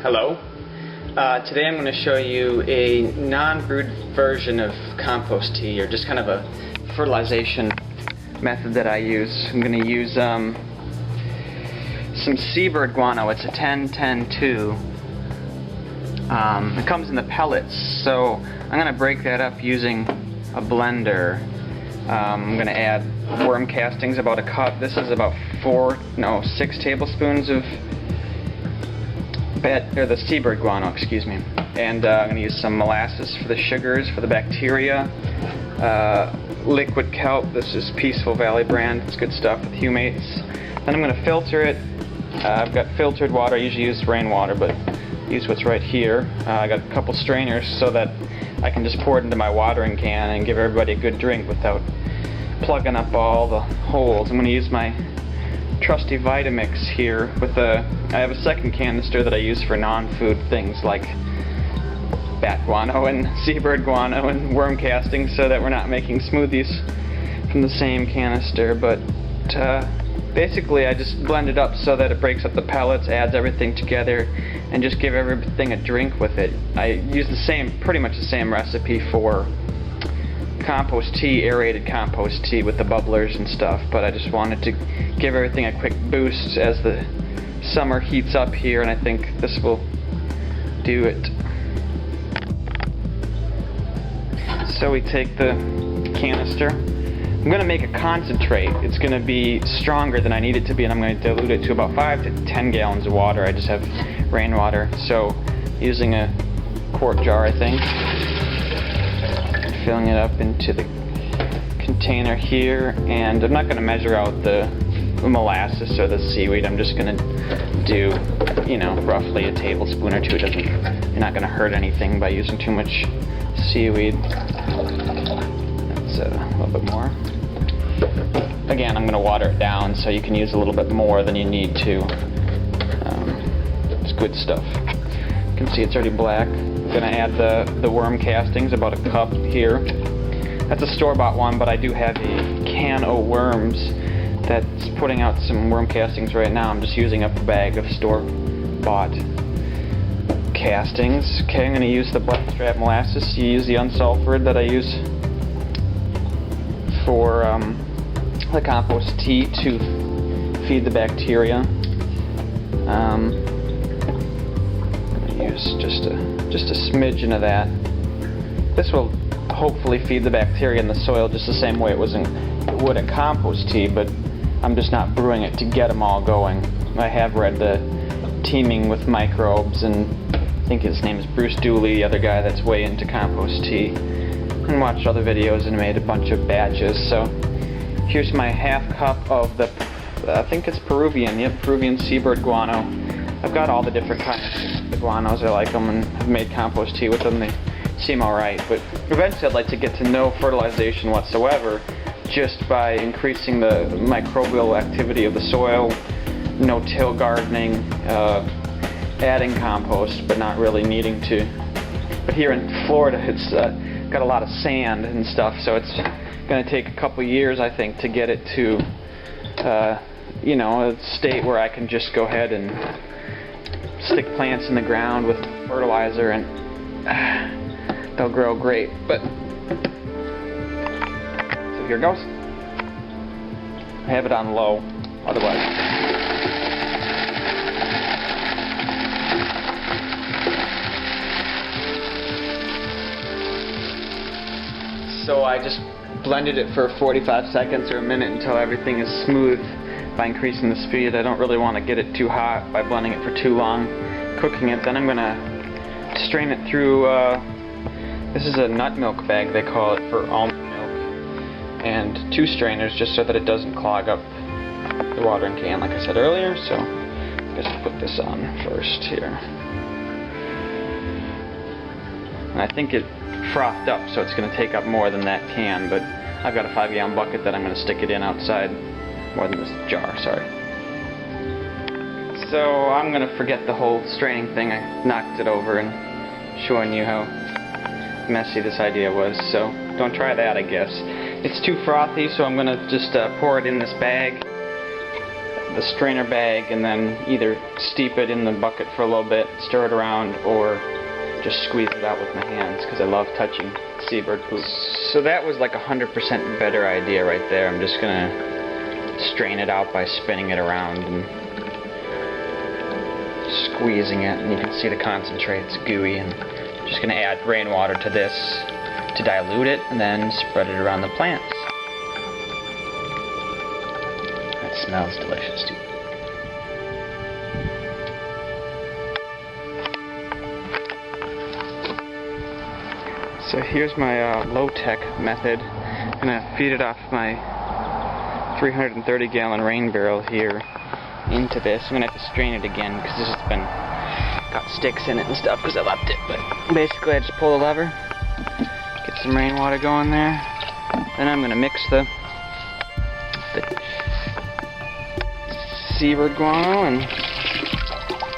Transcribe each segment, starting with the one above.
Hello. Today I'm going to show you a non-brewed version of compost tea, or just kind of a fertilization method that I use. I'm going to use some seabird guano. It's a 10-10-2. It comes in the pellets, so I'm going to break that up using a blender. I'm going to add worm castings, about a cup. This is about 6 tablespoons of the seabird guano, excuse me. And I'm going to use some molasses for the sugars, for the bacteria. Liquid kelp, this is Peaceful Valley brand, it's good stuff with humates. Then I'm going to filter it. I've got filtered water. I usually use rainwater, but use what's right here. I got a couple strainers so that I can just pour it into my watering can and give everybody a good drink without plugging up all the holes. I'm going to use my trusty Vitamix here with I have a second canister that I use for non-food things like bat guano and seabird guano and worm castings, so that we're not making smoothies from the same canister. But basically I just blend it up so that it breaks up the pellets, adds everything together, and just give everything a drink with it. I use pretty much the same recipe for compost tea, aerated compost tea with the bubblers and stuff, but I just wanted to give everything a quick boost as the summer heats up here, and I think this will do it. So we take the canister. I'm going to make a concentrate. It's going to be stronger than I need it to be, and I'm going to dilute it to about 5 to 10 gallons of water. I just have rainwater, so using a quart jar, I think. Filling it up into the container here, and I'm not going to measure out the molasses or the seaweed. I'm just going to do, roughly a tablespoon or two. You're not going to hurt anything by using too much seaweed. That's a little bit more. Again, I'm going to water it down so you can use a little bit more than you need to. It's good stuff. You can see it's already black. I'm going to add the worm castings, about a cup here. That's a store-bought one, but I do have a can of worms that's putting out some worm castings right now. I'm just using up a bag of store-bought castings. Okay, I'm going to use the blackstrap molasses. You use the unsulfured that I use for the compost tea to feed the bacteria. Use just a smidgen of that. This will hopefully feed the bacteria in the soil just the same way it would in compost tea, but I'm just not brewing it to get them all going. I have read the teeming with microbes, and I think his name is Bruce Dooley, the other guy that's way into compost tea, and watched other videos and made a bunch of batches. So here's my half cup of I think it's Peruvian seabird guano. I've got all the different kinds of guanos. I like them, and I've made compost tea with them. They seem alright, but eventually I'd like to get to no fertilization whatsoever, just by increasing the microbial activity of the soil, no-till gardening, adding compost, but not really needing to. But here in Florida, it's got a lot of sand and stuff, so it's going to take a couple years, I think, to get it to a state where I can just go ahead and stick plants in the ground with fertilizer, and they'll grow great. But so here goes. I have it on low, otherwise. So I just blended it for 45 seconds or a minute until everything is smooth by increasing the speed. I don't really want to get it too hot by blending it for too long, cooking it. Then I'm going to strain it through, this is a nut milk bag, they call it, for almond milk, and 2 strainers just so that it doesn't clog up the watering can, like I said earlier. So just put this on first here. And I think it frothed up, so it's going to take up more than that can, but I've got a 5-gallon bucket that I'm going to stick it in outside. More than this jar, sorry. So I'm going to forget the whole straining thing. I knocked it over and showing you how messy this idea was, so don't try that, I guess. It's too frothy, so I'm going to just pour it in this bag. the strainer bag and then either steep it in the bucket for a little bit, stir it around, or just squeeze it out with my hands because I love touching seabird poop. So that was like 100% better idea right there. I'm just gonna strain it out by spinning it around and squeezing it, and you can see the concentrate's gooey, and I'm just gonna add rainwater to this to dilute it and then spread it around the plants. That smells delicious too. So here's my low-tech method. I'm gonna feed it off my 330-gallon rain barrel here into this. I'm gonna have to strain it again because this has been got sticks in it and stuff because I left it. But basically, I just pull the lever, get some rainwater going there. Then I'm gonna mix the seabird guano, and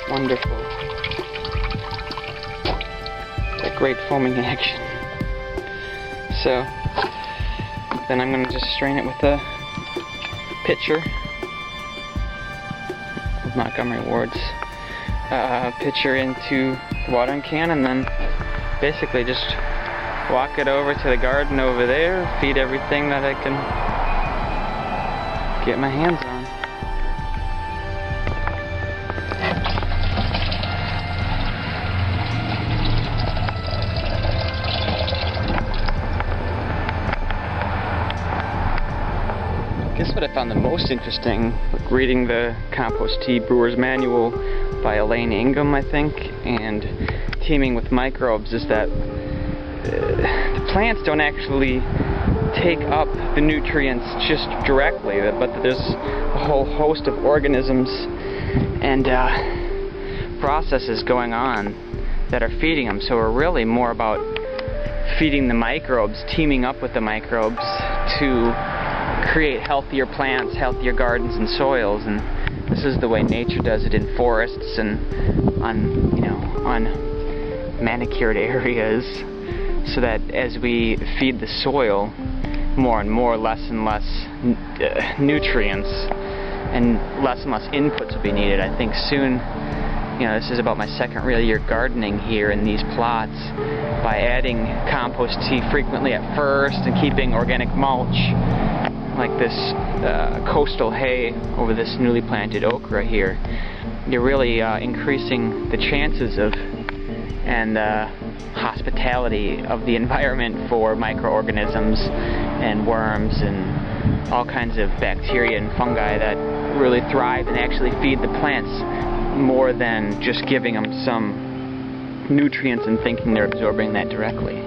wonderful, a great foaming action. So then I'm going to just strain it with a pitcher of Montgomery Ward's pitcher into the watering can, and then basically just walk it over to the garden over there, feed everything that I can get my hands on. I guess what I found the most interesting, like reading the Compost Tea Brewer's Manual by Elaine Ingham, I think, and teaming with microbes, is that the plants don't actually take up the nutrients just directly, but that there's a whole host of organisms and processes going on that are feeding them. So we're really more about feeding the microbes, teaming up with the microbes to create healthier plants, healthier gardens and soils, and this is the way nature does it in forests and on manicured areas, so that as we feed the soil more and more, less and less nutrients and less inputs will be needed. I think soon, this is about my second real year gardening here in these plots, by adding compost tea frequently at first and keeping organic mulch like this coastal hay over this newly planted okra here, you're really increasing the chances of and hospitality of the environment for microorganisms and worms and all kinds of bacteria and fungi that really thrive and actually feed the plants more than just giving them some nutrients and thinking they're absorbing that directly.